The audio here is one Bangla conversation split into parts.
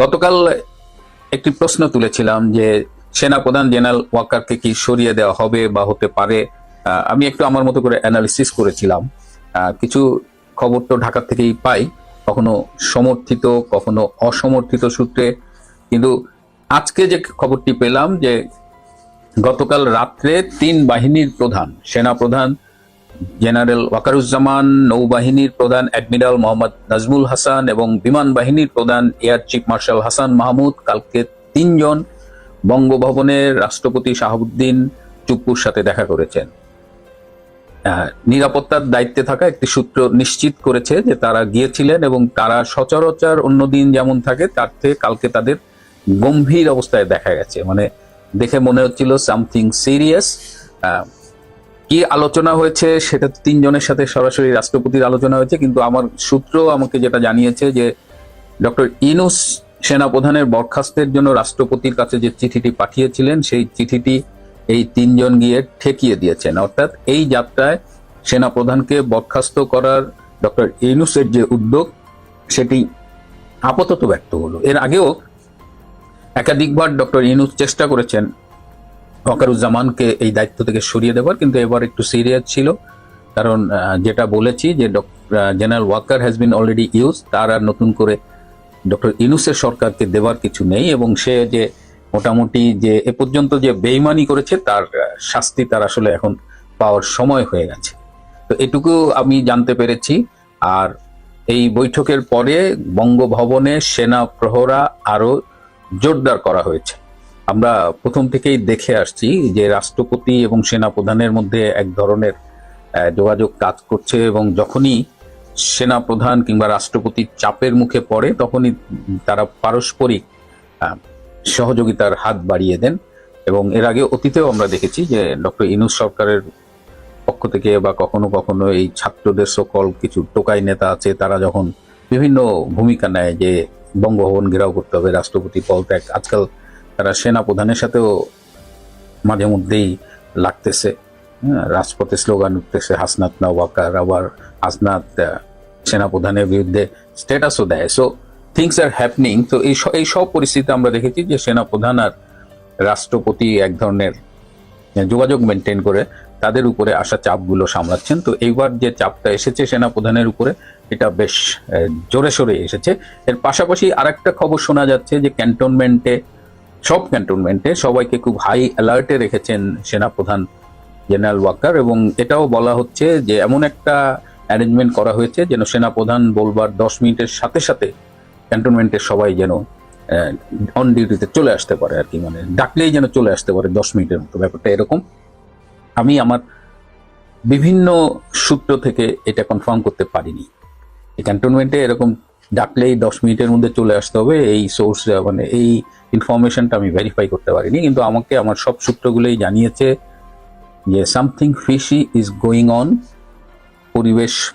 গতকাল একটি প্রশ্ন তুলেছিলাম যে সেনাপ্রধান জেনারেল ওয়াকারকে কি সরিয়ে দেওয়া হবে বা হতে পারে। আমি একটু আমার মতো করে অ্যানালিসিস করেছিলাম। কিছু খবর তো ঢাকা থেকেই পাই, কখনো সমর্থিত কখনো অসমর্থিত সূত্রে। কিন্তু আজকে যে খবরটি পেলাম যে গতকাল রাত্রে তিন বাহিনীর প্রধান, সেনাপ্রধান জেনারেল ওয়াকারুজ্জামান, নৌবাহিনীর প্রধান অ্যাডমিরাল মোহাম্মদ নাজমুল হাসান এবং বিমান বাহিনীর প্রধান air chief marshal Hasan Mahmud কালকে তিনজন বঙ্গভবনের রাষ্ট্রপতি শাহাবুদ্দিন চুপ্পুর সাথে দেখা করেছেন। নিরাপত্তার দায়িত্বে থাকা একটি সূত্র নিশ্চিত করেছে যে তারা গিয়েছিলেন এবং তারা সচরাচর অন্যদিন যেমন থাকে তার থেকে কালকে তাদের গম্ভীর অবস্থায় দেখা গেছে। মানে দেখে মনে হচ্ছিল সামথিং সিরিয়াস। কি আলোচনা হয়েছে সেটা তিনজনের সাথে সরাসরি রাষ্ট্রপতির আলোচনা হয়েছে, কিন্তু আমার সূত্র আমাকে যেটা জানিয়েছে যে ডক্টর ইউনূস সেনাপ্রধানের বরখাস্তের জন্য রাষ্ট্রপতির কাছে যে চিঠিটি পাঠিয়েছিলেন সেই চিঠিটি এই তিনজন গিয়ে ঠেকিয়ে দিয়েছেন। অর্থাৎ এই যাত্রায় সেনাপ্রধানকে বরখাস্ত করার ডক্টর ইউনূসের যে উদ্যোগ সেটি আপাতত ব্যর্থ হলো। এর আগেও একাধিকবার ডক্টর ইউনূস চেষ্টা করেছেন ওয়াকারুজ্জামানকে এই দায়িত্ব থেকে সরিয়ে দেওয়ার, কিন্তু এবার একটু সিরিয়াস ছিল। কারণ যেটা বলেছি যে general Walker has been already use, তার আর নতুন করে ডক্টর ইউনূসের সরকারকে দেওয়ার কিছু নেই এবং সে যে মোটামুটি যে এ পর্যন্ত যে বেইমানি করেছে তার শাস্তি তার আসলে এখন পাওয়ার সময় হয়ে গেছে। তো এটুকু আমি জানতে পেরেছি। আর এই বৈঠকের পরে বঙ্গভবনে সেনা প্রহরা আরো জোরদার করা হয়েছে। আমরা প্রথম থেকেই দেখে আসছি যে রাষ্ট্রপতি এবং সেনাপ্রধানের মধ্যে এক ধরনের যোগাযোগ কাজ করছে এবং যখনই সেনাপ্রধান কিংবা রাষ্ট্রপতি চাপের মুখে পড়ে তখনই তারা পারস্পরিক সহযোগিতার হাত বাড়িয়ে দেন। এবং এর আগে অতীতেও আমরা দেখেছি যে ডক্টর ইউনূস সরকারের পক্ষ থেকে বা কখনো কখনো এই ছাত্রদের সকল কিছু টোকাই নেতা আছে, তারা যখন বিভিন্ন ভূমিকা নেয় যে বঙ্গভবন ঘেরাও করতে হবে, রাষ্ট্রপতি পদত্যাগ, আজকাল তারা সেনাপ্রধানের সাথেও মাঝে মধ্যেই লাগতেছে। রাজপথে স্লোগান উঠতেছে হাসনাত না ওয়াকার, আবার হাসনাত সেনাপ্রধানের বিরুদ্ধে স্ট্যাটাসও দেয়। So things are happening. তো এই সব পরিস্থিতি আমরা দেখেছি যে সেনাপ্রধান আর রাষ্ট্রপতি এক ধরনের যোগাযোগ মেনটেন করে তাদের উপরে আসা চাপগুলো সামলাচ্ছেন। তো এইবার যে চাপটা এসেছে সেনাপ্রধানের উপরে এটা বেশ জোরে সোরে এসেছে। এর পাশাপাশি আরেকটা খবর শোনা যাচ্ছে যে সব ক্যান্টনমেন্টে সবাইকে খুব হাই অ্যালার্টে রেখেছেন সেনাপ্রধান জেনারেল ওয়াকার এবং এটাও বলা হচ্ছে যে এমন একটা অ্যারেঞ্জমেন্ট করা হয়েছে যেন সেনাপ্রধান বলবার 10 মিনিটের সাথে সাথে ক্যান্টনমেন্টের সবাই যেন অন ডিউটিতে চলে আসতে পারে আর কি, মানে ডাকলেই যেন চলে আসতে পারে 10 মিনিটের মতো। ব্যাপারটা এরকম। আমি আমার বিভিন্ন সূত্র থেকে এটা কনফার্ম করতে পারিনি। এই ক্যান্টনমেন্টে এরকম ডাকলেই 10 মিনিটের মধ্যে চলে আসতে হবে এই সোর্স, মানে এই ইনফরমেশনটা আমি ভেরিফাই করতে পারিনি, কিন্তু আমাকে আমার সব সূত্রগুলোই জানিয়েছে যে something fishy is going on.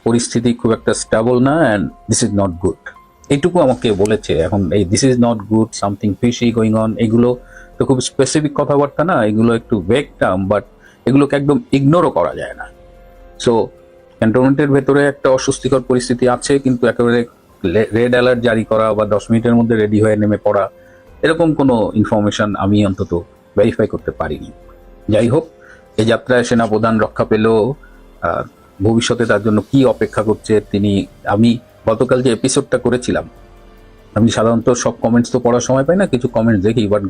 পরিস্থিতি খুব একটা স্টেবল না and this is not good, এইটুকু আমাকে বলেছে। এখন এই this is not good, something fishy going on, এগুলো তো খুব স্পেসিফিক কথাবার্তা না, এগুলো একটু ভেগ টার্ম, বাট এগুলোকে একদম ইগনোরও করা যায় না। সো ক্যান্টনমেন্টের ভেতরে একটা অস্বস্তিকর পরিস্থিতি আছে, কিন্তু একেবারে রেড অ্যালার্ট জারি করা বা 10 মিনিটের মধ্যে রেডি হয়ে নেমে পড়া এরকম কোনো ইনফরমেশন আমি অন্তত ভেরিফাই করতে পারিনি। যাই হোক, এই যাত্রায় সেনাপ্রধান রক্ষা পেলেও ভবিষ্যতে তার জন্য কি অপেক্ষা করছে আমি গতকাল যে এপিসোডটা করেছিলাম, আমি সাধারণত সব কমেন্টস তো পড়ার সময় পাই না, কিছু কমেন্টস দেখি, বাট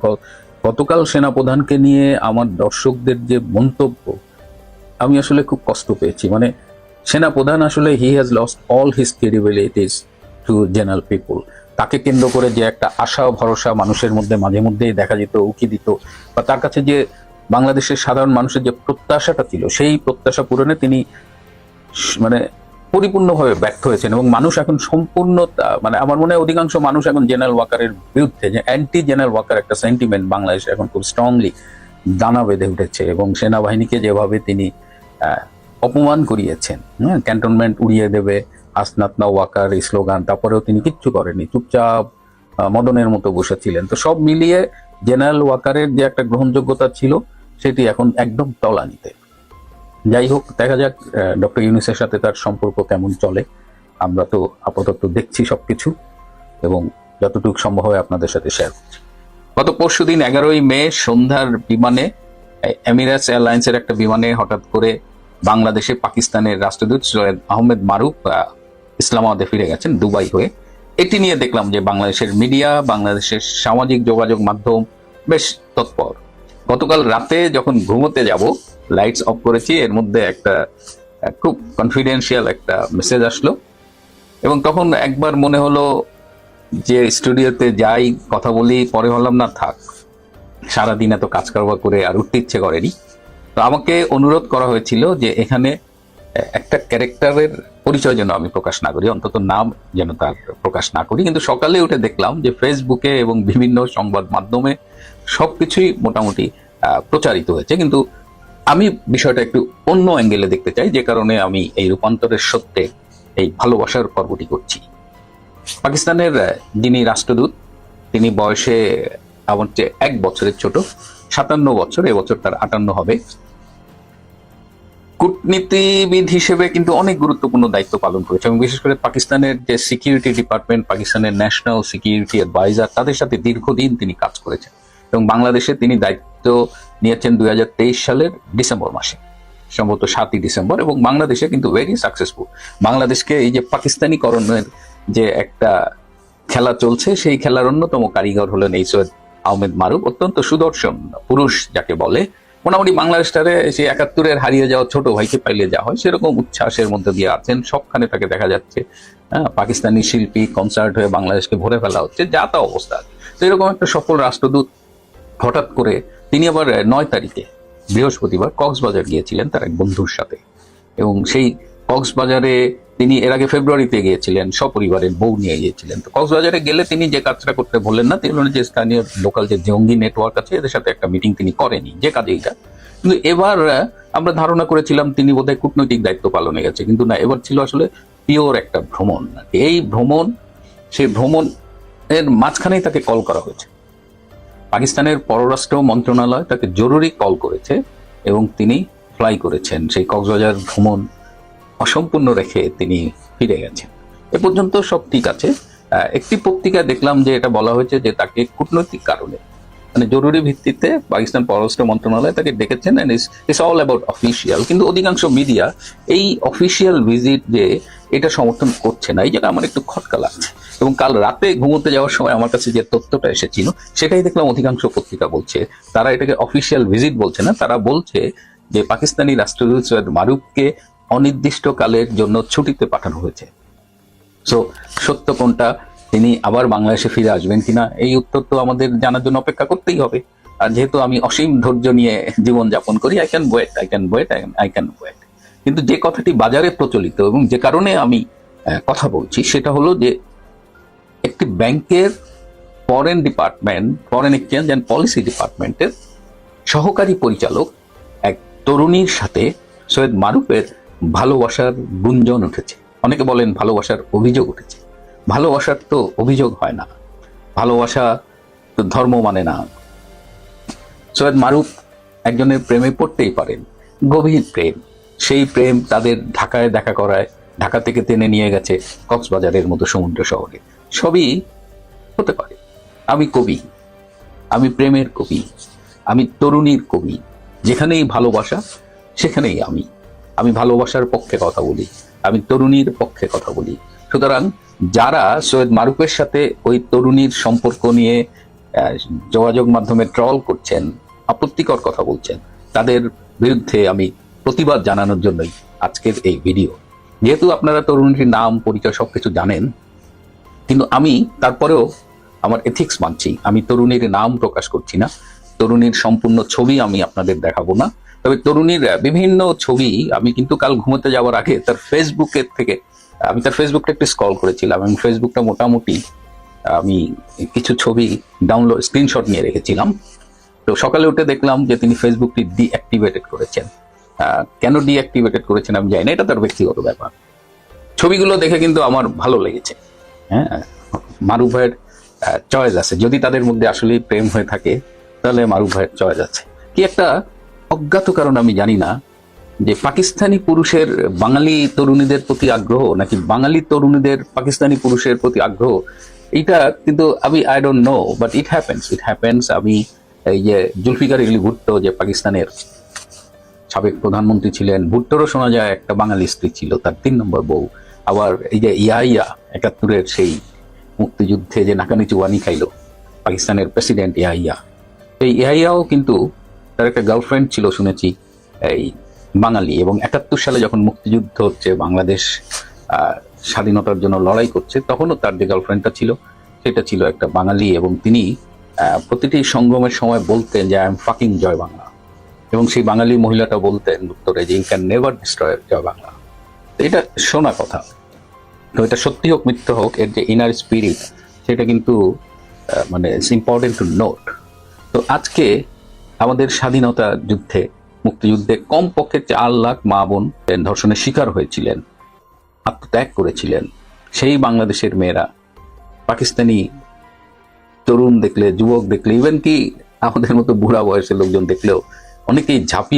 গতকাল সেনাপ্রধানকে নিয়ে আমার দর্শকদের যে মন্তব্য, আমি আসলে খুব কষ্ট পেয়েছি। মানে সেনাপ্রধান আসলে he has lost all his credibilities to general people. তাকে কেন্দ্র করে যে একটা আশা ভরসা মানুষের মধ্যে মাঝে মধ্যেই দেখা যেত, উকি দিত, বা তার কাছে যে বাংলাদেশের সাধারণ মানুষের যে প্রত্যাশাটা ছিল সেই প্রত্যাশা পূরণে তিনি মানে পরিপূর্ণভাবে ব্যর্থ হয়েছেন। এবং মানুষ এখন সম্পূর্ণ, মানে আমার মনে হয় অধিকাংশ মানুষ এখন জেনারেল ওয়াকারের বিরুদ্ধে, যে অ্যান্টি জেনারেল ওয়াকার একটা সেন্টিমেন্ট বাংলাদেশে এখন খুব স্ট্রংলি দানা বেঁধে উঠেছে। এবং সেনাবাহিনীকে যেভাবে তিনি অপমান করিয়েছেন, ক্যান্টনমেন্ট উড়িয়ে দেবে, হাসনাত না ওয়াকার এই স্লোগান, তারপরেও তিনি কিচ্ছু করেনি, চুপচাপ মদনের মতো বসেছিলেন। তো সব মিলিয়ে জেনারেল ওয়াকারের যে একটা গ্রহণযোগ্যতা ছিল সেটি এখন একদম তলানিতে। যাই হোক, দেখা যাক ডক্টর ইউনূসের সাথে তার সম্পর্ক কেমন চলে। আমরা তো আপাতত দেখছি সবকিছু, এবং যতটুকু সম্ভব হয় আপনাদের সাথে শেয়ার করছি। গত পরশুদিন 11ই মে সন্ধ্যার বিমানে, এমিরেটস এয়ারলাইন্সের একটা বিমানে হঠাৎ করে বাংলাদেশে পাকিস্তানের রাষ্ট্রদূত সৈয়দ আহমেদ মারুফ ইসলামাবাদে ফিরে গেছেন দুবাই হয়ে। এটি নিয়ে দেখলাম যে বাংলাদেশের মিডিয়া, বাংলাদেশের সামাজিক যোগাযোগ মাধ্যম বেশ তৎপর। গতকাল রাতে যখন ঘুমোতে যাব, লাইটস অফ করেছি, এর মধ্যে একটা খুব কনফিডেন্সিয়াল একটা মেসেজ আসলো এবং তখন একবার মনে হলো যে স্টুডিওতে যাই, কথা বলি, পরে হলাম না থাক, সারাদিন এত কাজ কারবার করে আর উঠতে ইচ্ছে করেনি। তো আমাকে অনুরোধ করা হয়েছিল যে এখানে একটা ক্যারেক্টারের পরিচয় যেন আমি প্রকাশ না করি, অন্তত নাম যেন তার প্রকাশ না করি। কিন্তু সকালে উঠে দেখলাম যে ফেসবুকে এবং বিভিন্ন সংবাদ মাধ্যমে সবকিছুই মোটামুটি প্রচারিত হয়েছে, কিন্তু আমি বিষয়টা একটু অন্য অ্যাঙ্গেলে দেখতে চাই, যে কারণে আমি এই রূপান্তরের সত্যে এই ভালোবাসার পর্বটি করছি। পাকিস্তানের যিনি রাষ্ট্রদূত, তিনি বয়সে আমার চেয়ে 1 বছরের ছোট, 57 বছর, এবছর তার 58 হবে। কূটনীতিবিদ হিসেবে কিন্তু অনেক গুরুত্বপূর্ণ দায়িত্ব পালন করেছে এবং বিশেষ করে পাকিস্তানের যে সিকিউরিটি ডিপার্টমেন্ট, পাকিস্তানের ন্যাশনাল সিকিউরিটি অ্যাডভাইজার, তাদের সাথে দীর্ঘদিন তিনি কাজ করেছেন এবং বাংলাদেশে তিনি দায়িত্ব নিয়েছেন 2023 সালের ডিসেম্বর মাসে, সম্ভবত 7ই ডিসেম্বর, এবং বাংলাদেশে কিন্তু ভেরি সাকসেসফুল। বাংলাদেশকে এই যে পাকিস্তানিকরণের যে একটা খেলা চলছে, সেই খেলার অন্যতম কারিগর হলেন এই সৈয়দ আহমেদ মারুফ। অত্যন্ত সুদর্শন পুরুষ যাকে বলে, মোটামুটি বাংলাদেশটারে সেই 71-এর হারিয়ে যাওয়া ছোট ভাইকে পাইলে যা হয় সেরকম উচ্ছ্বাসের মধ্যে দিয়ে আছেন, সবখানে তাকে দেখা যাচ্ছে। পাকিস্তানি শিল্পী কনসার্ট হয়ে বাংলাদেশকে ভরে ফেলা হচ্ছে, যা তা অবস্থা। তো এরকম একটা সফল রাষ্ট্রদূত হঠাৎ করে তিনি আবার 9 তারিখে বৃহস্পতিবার কক্সবাজার গিয়েছিলেন তার এক বন্ধুর সাথে, এবং সেই কক্সবাজারে তিনি এর আগে ফেব্রুয়ারিতে গিয়েছিলেন, সপরিবারের বউ নিয়ে গিয়েছিলেন। তো কক্সবাজারে গেলে তিনি যে কাজটা করতে বললেন না, তিনি যে স্থানীয় লোকাল যে জঙ্গি নেটওয়ার্ক আছে এদের সাথে একটা মিটিং তিনি করেনি, যে কাজেইটা। কিন্তু এবার আমরা ধারণা করেছিলাম তিনি বোধহয় কূটনৈতিক দায়িত্ব পালনে গেছে, কিন্তু না, এবার ছিল আসলে পিওর একটা ভ্রমণ। এই ভ্রমণ, সেই ভ্রমণের মাঝখানেই তাকে কল করা হয়েছে। পাকিস্তানের পররাষ্ট্র মন্ত্রণালয় তাকে জরুরি কল করেছে এবং তিনি ফ্লাই করেছেন। সেই কক্সবাজার ভ্রমণ অসম্পূর্ণ রেখে তিনি ফিরে গেছেন। এ পর্যন্ত সব ঠিক আছে। একটি পত্রিকায় দেখলাম যে এটা বলা হয়েছে যে তাকে কূটনৈতিক কারণে, মানে জরুরি ভিত্তিতে পাকিস্তান পররাষ্ট্র মন্ত্রণালয় তাকে ডেকেছেন, and it's all about official. কিন্তু অধিকাংশ মিডিয়া এই অফিসিয়াল ভিজিট যে এটা সমর্থন করছে না, এই জায়গায় আমার একটু খটকা লাগছে। এবং কাল রাতে ঘুমোতে যাওয়ার সময় আমার কাছে যে তথ্যটা এসেছিল সেটাই দেখলাম অধিকাংশ পত্রিকা বলছে, তারা এটাকে অফিসিয়াল ভিজিট বলছে না, তারা বলছে যে পাকিস্তানি রাষ্ট্রদূত সৈয়দ মারুফকে অনির্দিষ্টকালের জন্য ছুটিতে পাঠানো হয়েছে। সো সত্য কোনটা, তিনি আবার বাংলাদেশে ফিরে আসবেন কিনা, এই উত্তর তো আমাদের জানার জন্য অপেক্ষা করতেই হবে। আর যেহেতু আমি অসীম ধৈর্য নিয়ে জীবন যাপন করি, আই ক্যান ওয়েট। কিন্তু যে কথাটি বাজারে প্রচলিত এবং যে কারণে আমি কথা বলছি সেটা হলো যে একটি ব্যাংকের foreign department, foreign exchange and policy ডিপার্টমেন্টের সহকারী পরিচালক এক তরুণীর সাথে সৈয়দ মারুফের ভালোবাসার গুঞ্জন উঠেছে। অনেকে বলেন ভালোবাসার অভিযোগ উঠেছে। ভালোবাসার তো অভিযোগ হয় না, ভালোবাসা তো ধর্ম মানে না। সৈয়দ মারুফ একজনের প্রেমে পড়তেই পারেন, গভীর প্রেম। সেই প্রেম তাদের ঢাকায় দেখা করায়, ঢাকা থেকে টেনে নিয়ে গেছে কক্সবাজারের মতো সমুদ্র শহরে। সবই হতে পারে। আমি কবি, আমি প্রেমের কবি, আমি তরুণীর কবি। যেখানেই ভালোবাসা সেখানেই আমি ভালোবাসার পক্ষে কথা বলি, আমি তরুণীর পক্ষে কথা বলি। সুতরাং যারা সৈয়দ মারুফের সাথে ওই তরুণীর সম্পর্ক নিয়ে যোগাযোগ মাধ্যমে ট্রল করছেন, আপত্তিকর কথা বলছেন, তাদের বিরুদ্ধে আমি প্রতিবাদ জানানোর জন্যই আজকের এই ভিডিও। যেহেতু আপনারা তরুণীর নাম পরিচয় সবকিছু জানেন, কিন্তু আমি তারপরেও আমার এথিক্স মানছি। আমি তরুণীর নাম প্রকাশ করছি না, তরুণীর সম্পূর্ণ ছবি আমি আপনাদের দেখাবো না। তবে তরুণীর বিভিন্ন ছবি আমি কিন্তু কাল ঘুমোতে যাওয়ার আগে তার ফেসবুকের থেকে আমি তার ফেসবুকটা একটু স্ক্রল করেছিলাম এবং ফেসবুকটা মোটামুটি আমি কিছু ছবি ডাউনলোড, স্ক্রিনশট নিয়ে রেখেছিলাম। তো সকালে উঠে দেখলাম যে তিনি ফেসবুকটি ডিঅ্যাক্টিভেটেড করেছেন। কেন ডিঅ্যাক্টিভেটেড করেছেন আমি জানি না, এটা তার ব্যক্তিগত ব্যাপার। ছবিগুলো দেখে কিন্তু আমার ভালো লেগেছে। হ্যাঁ, মারুফ ভাইয়ের চয়েস আছে। যদি তাদের মধ্যে আসলে প্রেম হয়ে থাকে তাহলে মারুফ ভাইয়ের চয়েস আছে। কি একটা অজ্ঞাত কারণ আমি জানি না, যে পাকিস্তানি পুরুষের বাঙালি তরুণীদের প্রতি আগ্রহ নাকি বাঙালি তরুণীদের পাকিস্তানি পুরুষের প্রতি আগ্রহ, এটা কিন্তু আমি I don't know, but it happens. আমি এই যে জুলফিকার আলী ভুট্টো, যে পাকিস্তানের সাবেক প্রধানমন্ত্রী ছিলেন, ভুট্টোরও শোনা যায় একটা বাঙালি স্ত্রী ছিল, তার 3 নম্বর বউ। আবার এই যে ইয়াহিয়া 71-এর সেই মুক্তিযুদ্ধে যে নাকানি চুয়ানি খাইলো পাকিস্তানের প্রেসিডেন্ট ইয়াহিয়া, এই ইয়াহিয়াও কিন্তু তার একটা গার্লফ্রেন্ড ছিল শুনেছি এই বাঙালি, এবং 71 সালে যখন মুক্তিযুদ্ধ হচ্ছে, বাংলাদেশ আহ, স্বাধীনতার জন্য লড়াই করছে, তখনও তার যে গার্লফ্রেন্ডটা ছিল সেটা ছিল একটা বাঙালি, এবং তিনি প্রতিটি সংগমের সময় বলতেন যে আই এম ফাকিং জয় বাংলা, এবং সেই বাঙালি মহিলাটা বলতেন উত্তরে যে ইউ ক্যান নেভার ডিস্ট্রয় জয় বাংলা। তো এটা শোনা কথা, তো এটা সত্যি হোক মিথ্যা হোক, এর যে ইনার স্পিরিট সেটা কিন্তু মানে ইটস ইম্পর্টেন্ট টু নোট। তো আজকে আমাদের স্বাধীনতা যুদ্ধে, মুক্তিযুদ্ধে কমপক্ষে 4 লাখ মা বোন ধর্ষণের শিকার হয়েছিলেন, আত্মত্যাগ করেছিলেন। সেই বাংলাদেশের মেয়েরা পাকিস্তানি তরুণ দেখলে, যুবক দেখলে, ইভেন কি আমাদের মতো বুড়া বয়সের লোকজন দেখলেও অনেকেই ঝাঁপিয়ে